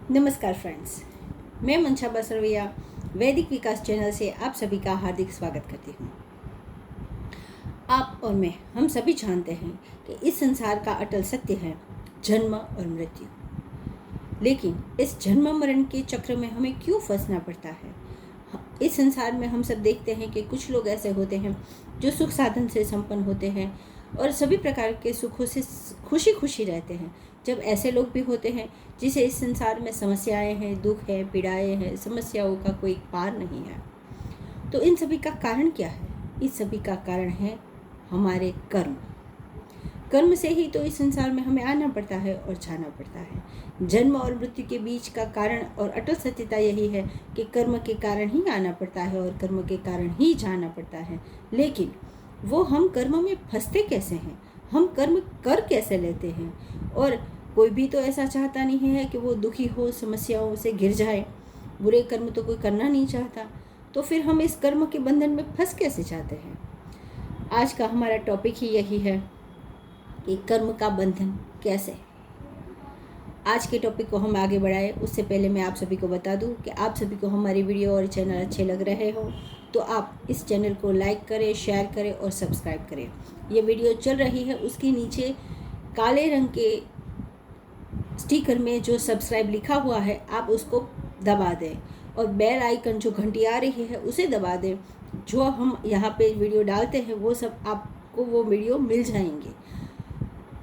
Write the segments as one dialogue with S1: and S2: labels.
S1: नमस्कार फ्रेंड्स, मैं मंशा बसरवैया वैदिक विकास चैनल से आप सभी का हार्दिक स्वागत करती हूँ। आप और मैं हम सभी जानते हैं कि इस संसार का अटल सत्य है जन्म और मृत्यु। लेकिन इस जन्म मरण के चक्र में हमें क्यों फंसना पड़ता है? इस संसार में हम सब देखते हैं कि कुछ लोग ऐसे होते हैं जो सुख साधन से संपन्न होते हैं और सभी प्रकार के सुखों से खुशी खुशी रहते हैं। जब ऐसे लोग भी होते हैं जिसे इस संसार में समस्याएं हैं, दुख है, पीड़ाएं हैं, समस्याओं का कोई पार नहीं है। तो इन सभी का कारण क्या है? इस सभी का कारण है हमारे कर्म। कर्म से ही तो इस संसार में हमें आना पड़ता है और जाना पड़ता है। जन्म और मृत्यु के बीच का कारण और अटल सत्यता यही है कि कर्म के कारण ही आना पड़ता है और कर्म के कारण ही जाना पड़ता है। लेकिन वो हम कर्म में फंसते कैसे हैं? हम कर्म कर कैसे लेते हैं? और कोई भी तो ऐसा चाहता नहीं है कि वो दुखी हो, समस्याओं से घिर जाए। बुरे कर्म तो कोई करना नहीं चाहता। तो फिर हम इस कर्म के बंधन में फंस कैसे जाते हैं? आज का हमारा टॉपिक ही यही है कि कर्म का बंधन कैसे। आज के टॉपिक को हम आगे बढ़ाएं उससे पहले मैं आप सभी को बता दूं कि आप सभी को हमारी वीडियो और चैनल अच्छे लग रहे हो तो आप इस चैनल को लाइक करें, शेयर करें और सब्सक्राइब करें। ये वीडियो चल रही है उसके नीचे काले रंग के स्टिकर में जो सब्सक्राइब लिखा हुआ है आप उसको दबा दें और बेल आइकन जो घंटी आ रही है उसे दबा दें। जो हम यहाँ पे वीडियो डालते हैं वो सब आपको वो वीडियो मिल जाएंगे।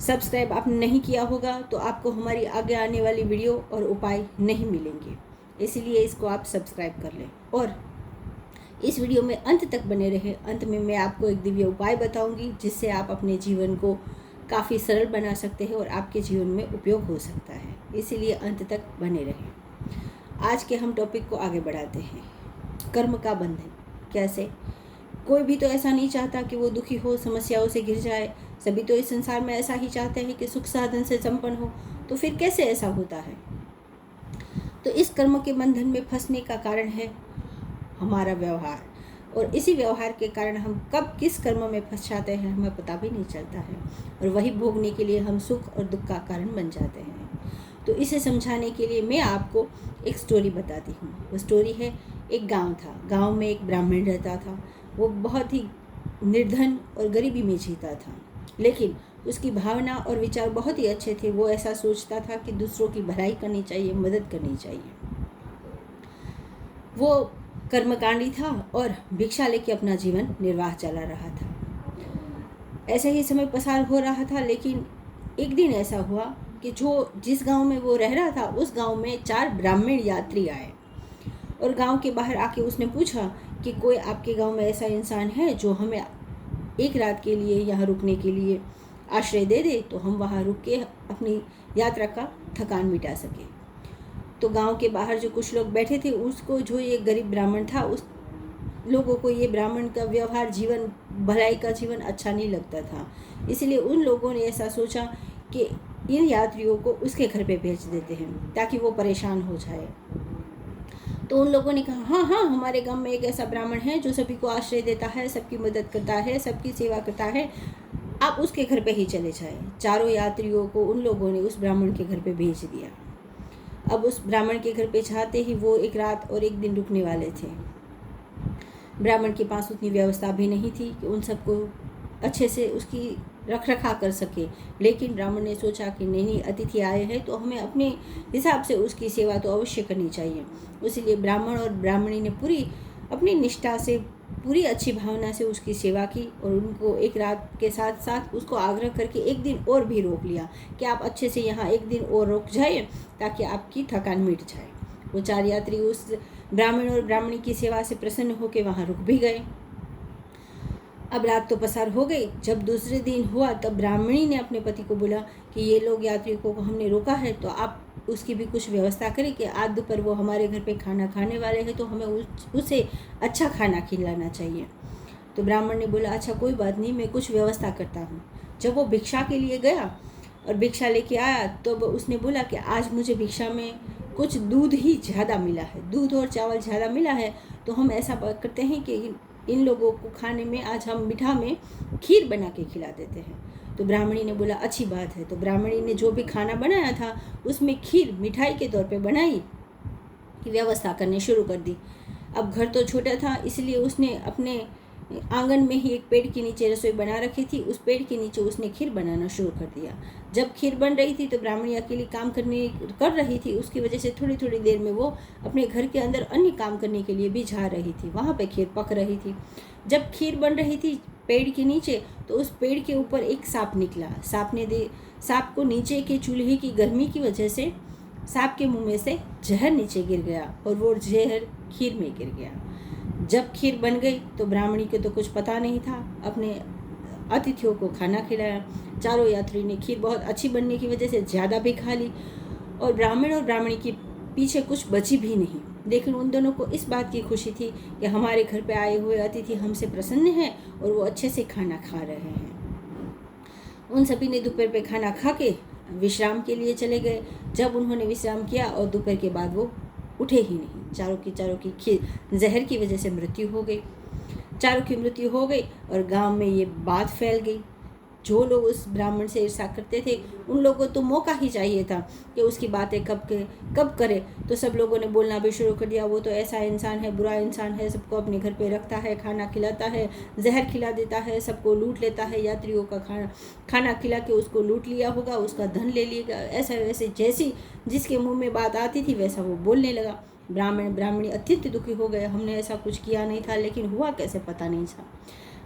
S1: सब्सक्राइब आपने नहीं किया होगा तो आपको हमारी आगे आने वाली वीडियो और उपाय नहीं मिलेंगे, इसलिए इसको आप सब्सक्राइब कर लें और इस वीडियो में अंत तक बने रहें। अंत में मैं आपको एक दिव्य उपाय बताऊंगी जिससे आप अपने जीवन को काफ़ी सरल बना सकते हैं और आपके जीवन में उपयोग हो सकता है, इसलिए अंत तक बने रहें। आज के हम टॉपिक को आगे बढ़ाते हैं। कर्म का बंधन कैसे? कोई भी तो ऐसा नहीं चाहता कि वो दुखी हो, समस्याओं से घिर जाए। सभी तो इस संसार में ऐसा ही चाहते हैं कि सुख साधन से संपन्न हो। तो फिर कैसे ऐसा होता है? तो इस कर्म के बंधन में फंसने का कारण है हमारा व्यवहार, और इसी व्यवहार के कारण हम कब किस कर्म में फंस जाते हैं हमें पता भी नहीं चलता है और वही भोगने के लिए हम सुख और दुख का कारण बन जाते हैं। तो इसे समझाने के लिए मैं आपको एक स्टोरी बताती हूँ। वो स्टोरी है, एक गांव था। गांव में एक ब्राह्मण रहता था। वो बहुत ही निर्धन और गरीबी में जीता था, लेकिन उसकी भावना और विचार बहुत ही अच्छे थे। वो ऐसा सोचता था कि दूसरों की भलाई करनी चाहिए, मदद करनी चाहिए। वो कर्मकांडी था और भिक्षा लेके अपना जीवन निर्वाह चला रहा था। ऐसे ही समय पसार हो रहा था, लेकिन एक दिन ऐसा हुआ कि जिस गांव में वो रह रहा था उस गांव में 4 ब्राह्मण यात्री आए और गांव के बाहर आके उसने पूछा कि कोई आपके गांव में ऐसा इंसान है जो हमें एक रात के लिए यहाँ रुकने के लिए आश्रय दे दे, तो हम वहाँ रुक के अपनी यात्रा का थकान मिटा सके। तो गांव के बाहर जो कुछ लोग बैठे थे उसको, जो ये गरीब ब्राह्मण था, उस लोगों को ये ब्राह्मण का व्यवहार, जीवन, भलाई का जीवन अच्छा नहीं लगता था। इसलिए उन लोगों ने ऐसा सोचा कि इन यात्रियों को उसके घर पे भेज देते हैं ताकि वो परेशान हो जाए। तो उन लोगों ने कहा, हाँ हाँ, हमारे गांव में एक ऐसा ब्राह्मण है जो सभी को आश्रय देता है, सबकी मदद करता है, सबकी सेवा करता है, आप उसके घर पे ही चले जाए। चारों यात्रियों को उन लोगों ने उस ब्राह्मण के घर पे भेज दिया। अब उस ब्राह्मण के घर पे जाते ही वो एक रात और एक दिन रुकने वाले थे। ब्राह्मण के पास उतनी व्यवस्था भी नहीं थी कि उन सबको अच्छे से उसकी रख रखा कर सके, लेकिन ब्राह्मण ने सोचा कि नहीं, अतिथि आए हैं तो हमें अपने हिसाब से उसकी सेवा तो अवश्य करनी चाहिए। इसलिए ब्राह्मण और ब्राह्मणी ने पूरी अपनी निष्ठा से, पूरी अच्छी भावना से उसकी सेवा की और उनको एक रात के साथ साथ उसको आग्रह करके एक दिन और भी रोक लिया कि आप अच्छे से यहाँ एक दिन और रुक जाए ताकि आपकी थकान मिट जाए। वो 4 यात्री उस ब्राह्मण और ब्राह्मणी की सेवा से प्रसन्न होकर वहाँ रुक भी गए। अब रात तो पसार हो गई। जब दूसरे दिन हुआ तब ब्राह्मणी ने अपने पति को बोला कि ये लोग यात्रियों को हमने रोका है तो आप उसकी भी कुछ व्यवस्था करें कि आज दोपहर वो हमारे घर पे खाना खाने वाले हैं, तो हमें उसे अच्छा खाना खिलाना चाहिए। तो ब्राह्मण ने बोला, अच्छा कोई बात नहीं, मैं कुछ व्यवस्था करता हूँ। जब वो भिक्षा के लिए गया और भिक्षा लेके आया तो उसने बोला कि आज मुझे भिक्षा में कुछ दूध ही ज़्यादा मिला है, दूध और चावल ज़्यादा मिला है, तो हम ऐसा करते हैं कि इन लोगों को खाने में आज हम मीठा में खीर बना के खिला देते हैं। तो ब्राह्मणी ने बोला अच्छी बात है। तो ब्राह्मणी ने जो भी खाना बनाया था उसमें खीर मिठाई के तौर पे बनाई की व्यवस्था करनी शुरू कर दी। अब घर तो छोटा था, इसलिए उसने अपने आंगन में ही एक पेड़ के नीचे रसोई बना रखी थी। उस पेड़ के नीचे उसने खीर बनाना शुरू कर दिया। जब खीर बन रही थी तो ब्राह्मणी अकेली काम कर रही थी, उसकी वजह से थोड़ी थोड़ी देर में वो अपने घर के अंदर अन्य काम करने के लिए भी जा रही थी। वहाँ पे खीर पक रही थी। जब खीर बन रही थी पेड़ के नीचे, तो उस पेड़ के ऊपर एक सांप निकला। सांप को नीचे के चूल्हे की गर्मी की वजह से सांप के मुंह में से जहर नीचे गिर गया और वो जहर खीर में गिर गया। जब खीर बन गई तो ब्राह्मणी को तो कुछ पता नहीं था, अपने अतिथियों को खाना खिलाया। चारों यात्री ने खीर बहुत अच्छी बनने की वजह से ज़्यादा भी खा ली और ब्राह्मण और ब्राह्मणी के पीछे कुछ बची भी नहीं। लेकिन उन दोनों को इस बात की खुशी थी कि हमारे घर पे आए हुए अतिथि हमसे प्रसन्न हैं और वो अच्छे से खाना खा रहे हैं। उन सभी ने दोपहर पे खाना खा के विश्राम के लिए चले गए। जब उन्होंने विश्राम किया और दोपहर के बाद वो उठे ही नहीं। चारों की खीर जहर की वजह से मृत्यु हो गई। चारों की मृत्यु हो गई और गांव में ये बात फैल गई। जो लोग उस ब्राह्मण से ईर्ष्या करते थे उन लोगों को तो मौका ही चाहिए था कि उसकी बातें कब करे। तो सब लोगों ने बोलना भी शुरू कर दिया, वो तो ऐसा इंसान है, बुरा इंसान है, सबको अपने घर पे रखता है, खाना खिलाता है, जहर खिला देता है, सबको लूट लेता है, यात्रियों का खाना खिला के उसको लूट लिया होगा, उसका धन ले लिएगा। ऐसा वैसे जैसी जिसके मुँह में बात आती थी वैसा वो बोलने लगा। ब्राह्मण ब्राह्मणी अत्यंत दुखी हो गए। हमने ऐसा कुछ किया नहीं था, लेकिन हुआ कैसे पता नहीं था।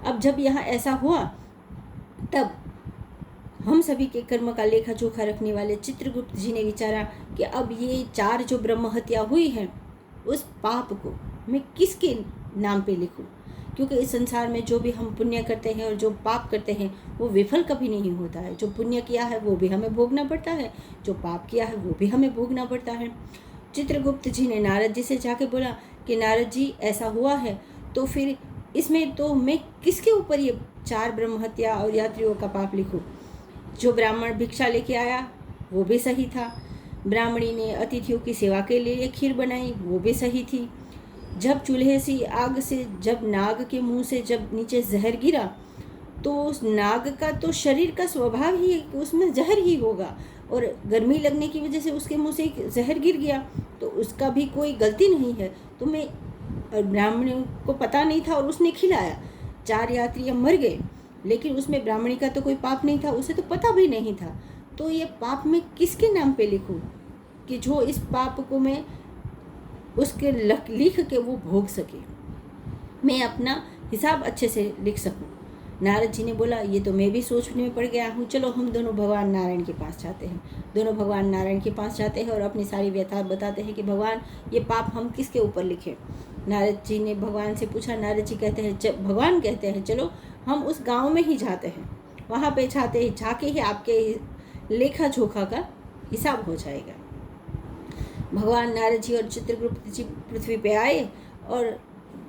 S1: अब जब यहाँ ऐसा हुआ तब हम सभी के कर्म का लेखा जोखा रखने वाले चित्रगुप्त जी ने विचारा कि अब ये 4 जो ब्रह्म हत्या हुई है उस पाप को मैं किसके नाम पे लिखूं, क्योंकि इस संसार में जो भी हम पुण्य करते हैं और जो पाप करते हैं वो विफल कभी नहीं होता है। जो पुण्य किया है वो भी हमें भोगना पड़ता है, जो पाप किया है वो भी हमें भोगना पड़ता है। चित्रगुप्त जी ने नारद जी से जाके बोला कि नारद जी ऐसा हुआ है तो फिर इसमें तो मैं किसके ऊपर ये 4 ब्रह्म हत्या और यात्रियों का पाप लिखूं। जो ब्राह्मण भिक्षा लेके आया वो भी सही था, ब्राह्मणी ने अतिथियों की सेवा के लिए खीर बनाई वो भी सही थी। जब चूल्हे सी आग से जब नाग के मुंह से जब नीचे जहर गिरा तो उस नाग का तो शरीर का स्वभाव ही है कि उसमें जहर ही होगा और गर्मी लगने की वजह से उसके मुंह से जहर गिर गया तो उसका भी कोई गलती नहीं है। तो मैं ब्राह्मणी को पता नहीं था और उसने खिलाया, 4 यात्री मर गए, लेकिन उसमें ब्राह्मणी का तो कोई पाप नहीं था, उसे तो पता भी नहीं था। तो ये पाप मैं किसके नाम पे लिखूं कि जो इस पाप को मैं उसके लिख के वो भोग सके, मैं अपना हिसाब अच्छे से लिख सकूं। नारद जी ने बोला ये तो मैं भी सोचने में पड़ गया हूँ, चलो हम दोनों भगवान नारायण के पास जाते हैं। दोनों भगवान नारायण के पास जाते हैं और अपनी सारी व्यथा बताते हैं कि भगवान ये पाप हम किसके ऊपर लिखें। नारद जी ने भगवान से पूछा। नारद जी कहते हैं भगवान कहते हैं चलो हम उस गांव में ही जाते हैं, वहाँ पे जाके ही आपके लेखा जोखा का हिसाब हो जाएगा। भगवान नारद जी और चित्रगुप्त जी पृथ्वी पे आए और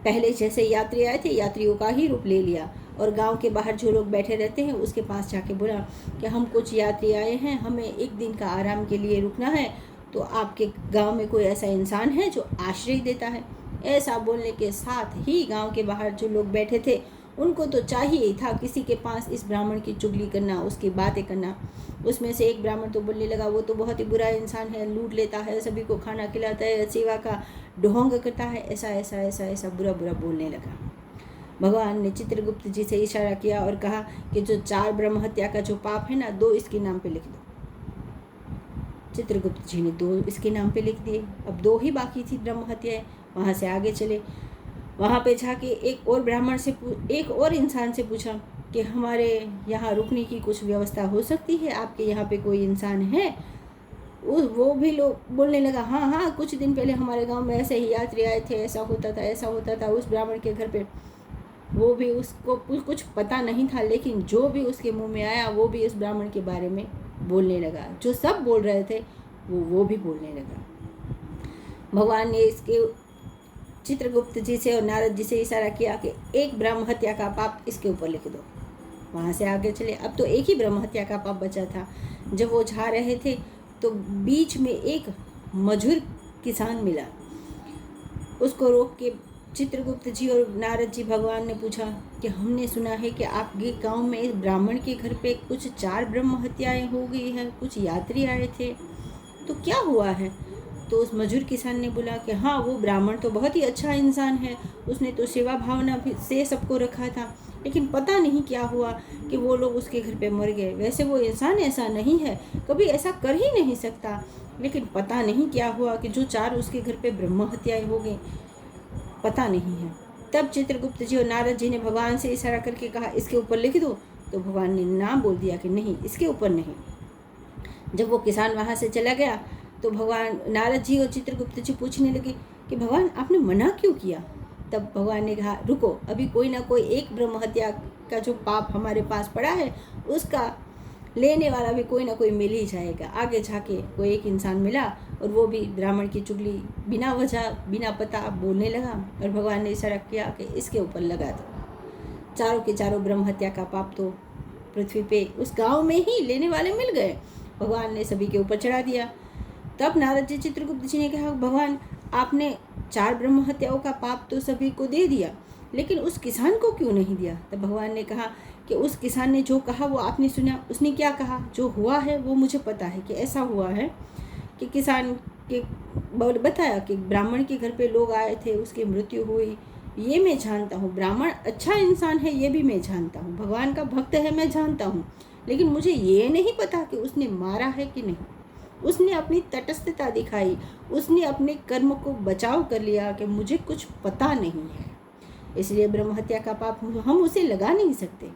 S1: पहले जैसे यात्री आए थे यात्रियों का ही रूप ले लिया और गांव के बाहर जो लोग बैठे रहते हैं उसके पास जाके बोला कि हम कुछ यात्री आए हैं, हमें एक दिन का आराम के लिए रुकना है, तो आपके गांव में कोई ऐसा इंसान है जो आश्रय देता है। ऐसा बोलने के साथ ही गांव के बाहर जो लोग बैठे थे उनको तो चाहिए ही था किसी के पास इस ब्राह्मण की चुगली करना, उसकी बातें करना। उसमें से एक ब्राह्मण तो बोलने लगा वो तो बहुत ही बुरा इंसान है, लूट लेता है, सभी को खाना खिलाता है, सेवा का ढोंग करता है, ऐसा ऐसा ऐसा ऐसा बुरा बुरा बोलने लगा। भगवान ने चित्रगुप्त जी से इशारा किया और कहा कि जो 4 ब्रह्म हत्या का जो पाप है ना 2 इसके नाम पे लिख दो। चित्रगुप्त जी ने 2 इसके नाम पे लिख दिए। अब 2 ही बाकी थी ब्रह्म हत्याएं। वहाँ से आगे चले, वहाँ पे जाके एक और इंसान से पूछा कि हमारे यहाँ रुकने की कुछ व्यवस्था हो सकती है, आपके यहाँ पे कोई इंसान है। वो भी लोग बोलने लगा हाँ हाँ कुछ दिन पहले हमारे गांव में ऐसे ही यात्री आए थे, ऐसा होता था उस ब्राह्मण के घर पे। वो भी उसको कुछ पता नहीं था, लेकिन जो भी उसके मुंह में आया वो भी उस ब्राह्मण के बारे में बोलने लगा। जो सब बोल रहे थे वो भी बोलने लगा। भगवान ने इसके चित्रगुप्त जी से और नारद जी से इशारा किया कि एक ब्रह्म हत्या का पाप इसके ऊपर लिख दो। वहाँ से आगे चले। अब तो एक ही ब्रह्म हत्या का पाप बचा था। जब वो जा रहे थे तो बीच में एक मजूर किसान मिला, उसको रोक के चित्रगुप्त जी और नारद जी भगवान ने पूछा कि हमने सुना है कि आपके गांव में इस ब्राह्मण के घर पे कुछ 4 ब्रह्म हत्याएं हो गई है, कुछ यात्री आए थे, तो क्या हुआ है? तो उस मजूर किसान ने बोला कि हाँ, वो ब्राह्मण तो बहुत ही अच्छा इंसान है, उसने तो सेवा भावना से सबको रखा था, लेकिन पता नहीं क्या हुआ कि वो लोग उसके घर पे मर गए। वैसे वो इंसान ऐसा नहीं है, कभी ऐसा कर ही नहीं सकता, लेकिन पता नहीं क्या हुआ कि जो 4 उसके घर पे ब्रह्म हत्याएं हो गई, पता नहीं है। तब चित्रगुप्त जी और नारद जी ने भगवान से इशारा करके कहा, इसके ऊपर लिख दो। तो भगवान ने ना बोल दिया कि नहीं, इसके ऊपर नहीं। जब वो किसान वहाँ से चला गया तो भगवान नारद जी और चित्रगुप्त जी पूछने लगे कि भगवान आपने मना क्यों किया? तब भगवान ने कहा, रुको, अभी कोई ना कोई एक ब्रह्म हत्या का जो पाप हमारे पास पड़ा है उसका लेने वाला भी कोई ना कोई मिल ही जाएगा। आगे जाके कोई एक इंसान मिला और वो भी ब्राह्मण की चुगली बिना वजह बिना पता बोलने लगा, और भगवान ने इशारा किया कि इसके ऊपर लगा दो। चारों के चारों ब्रह्म हत्या का पाप तो पृथ्वी पे उस गांव में ही लेने वाले मिल गए। भगवान ने सभी के ऊपर चढ़ा दिया। तब नारद जी चित्रगुप्त जी ने कहा, भगवान आपने 4 ब्रह्म हत्याओं का पाप तो सभी को दे दिया, लेकिन उस किसान को क्यों नहीं दिया? तब भगवान ने कहा कि उस किसान ने जो कहा वो आपने सुना। उसने क्या कहा? जो हुआ है वो मुझे पता है कि ऐसा हुआ है कि किसान के बताया कि ब्राह्मण के घर पे लोग आए थे, उसकी मृत्यु हुई, ये मैं जानता हूँ। ब्राह्मण अच्छा इंसान है ये भी मैं जानता हूँ, भगवान का भक्त है मैं जानता हूँ, लेकिन मुझे ये नहीं पता कि उसने मारा है कि नहीं। उसने अपनी तटस्थता दिखाई, उसने अपने कर्म को बचाव कर लिया कि मुझे कुछ पता नहीं है, इसलिए ब्रह्म हत्या का पाप हम उसे लगा नहीं सकते।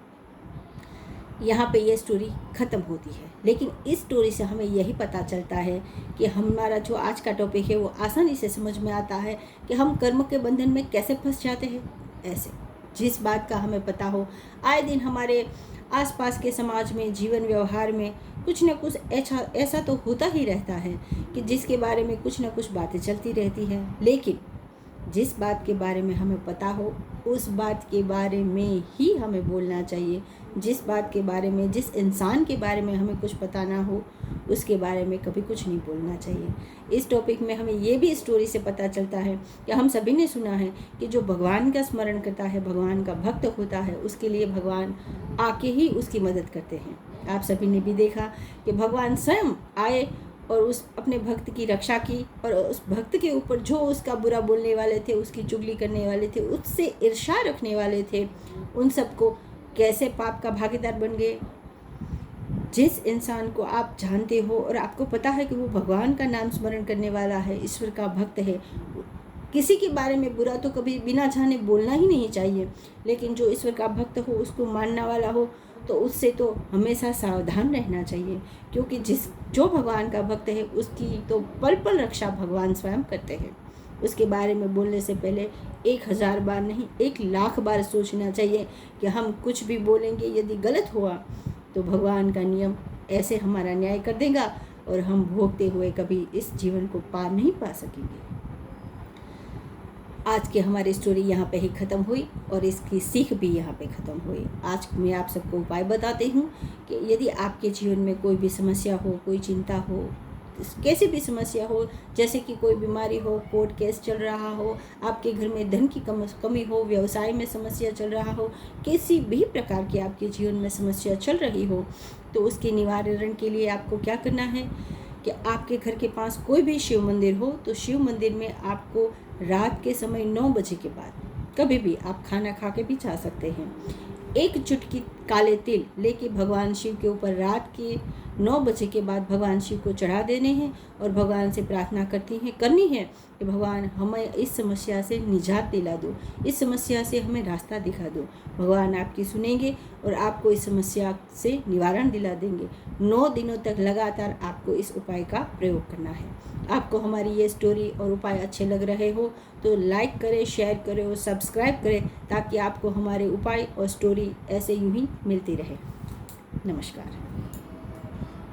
S1: यहाँ पे ये स्टोरी ख़त्म होती है, लेकिन इस स्टोरी से हमें यही पता चलता है कि हमारा जो आज का टॉपिक है वो आसानी से समझ में आता है कि हम कर्म के बंधन में कैसे फंस जाते हैं। ऐसे जिस बात का हमें पता हो, आए दिन हमारे आसपास के समाज में, जीवन व्यवहार में कुछ न कुछ ऐसा तो होता ही रहता है कि जिसके बारे में कुछ न कुछ बातें चलती रहती हैं, लेकिन जिस बात के बारे में हमें पता हो उस बात के बारे में ही हमें बोलना चाहिए। जिस बात के बारे में, जिस इंसान के बारे में हमें कुछ पता ना हो उसके बारे में कभी कुछ नहीं बोलना चाहिए। इस टॉपिक में हमें ये भी स्टोरी से पता चलता है कि हम सभी ने सुना है कि जो भगवान का स्मरण करता है, भगवान का भक्त होता है, उसके लिए भगवान आके ही उसकी मदद करते हैं। आप सभी ने भी देखा कि भगवान स्वयं आए और उस अपने भक्त की रक्षा की, और उस भक्त के ऊपर जो उसका बुरा बोलने वाले थे, उसकी चुगली करने वाले थे, उससे ईर्ष्या रखने वाले थे, उन सबको कैसे पाप का भागीदार बन गए। जिस इंसान को आप जानते हो और आपको पता है कि वो भगवान का नाम स्मरण करने वाला है, ईश्वर का भक्त है, किसी के बारे में बुरा तो कभी बिना जाने बोलना ही नहीं चाहिए, लेकिन जो ईश्वर का भक्त हो, उसको मानने वाला हो, तो उससे तो हमेशा सावधान रहना चाहिए, क्योंकि जो भगवान का भक्त है उसकी तो पल पल रक्षा भगवान स्वयं करते हैं। उसके बारे में बोलने से पहले 1000 बार नहीं, 1,00,000 बार सोचना चाहिए कि हम कुछ भी बोलेंगे, यदि गलत हुआ तो भगवान का नियम ऐसे हमारा न्याय कर देगा और हम भोगते हुए कभी इस जीवन को पार नहीं पा सकेंगे। आज की हमारी स्टोरी यहाँ पे ही ख़त्म हुई और इसकी सीख भी यहाँ पे ख़त्म हुई। आज मैं आप सबको उपाय बताती हूँ कि यदि आपके जीवन में कोई भी समस्या हो, कोई चिंता हो, कैसी भी समस्या हो, जैसे कि कोई बीमारी हो, कोर्ट केस चल रहा हो, आपके घर में धन की कमी हो, व्यवसाय में समस्या चल रहा हो, किसी भी प्रकार की आपके जीवन में समस्या चल रही हो, तो उसके निवारण के लिए आपको क्या करना है कि आपके घर के पास कोई भी शिव मंदिर हो तो शिव मंदिर में आपको रात के समय 9 बजे के बाद कभी भी आप खाना खा के भी जा सकते हैं। 1 चुटकी काले तिल लेके भगवान शिव के ऊपर रात के 9 बजे के बाद भगवान शिव को चढ़ा देने हैं और भगवान से प्रार्थना करनी है कि भगवान हमें इस समस्या से निजात दिला दो, इस समस्या से हमें रास्ता दिखा दो। भगवान आपकी सुनेंगे और आपको इस समस्या से निवारण दिला देंगे। 9 दिनों तक लगातार आपको इस उपाय का प्रयोग करना है। आपको हमारी ये स्टोरी और उपाय अच्छे लग रहे हो तो लाइक करें, शेयर करें और सब्सक्राइब करें, ताकि आपको हमारे उपाय और स्टोरी ऐसे यूं ही मिलती रहे। नमस्कार।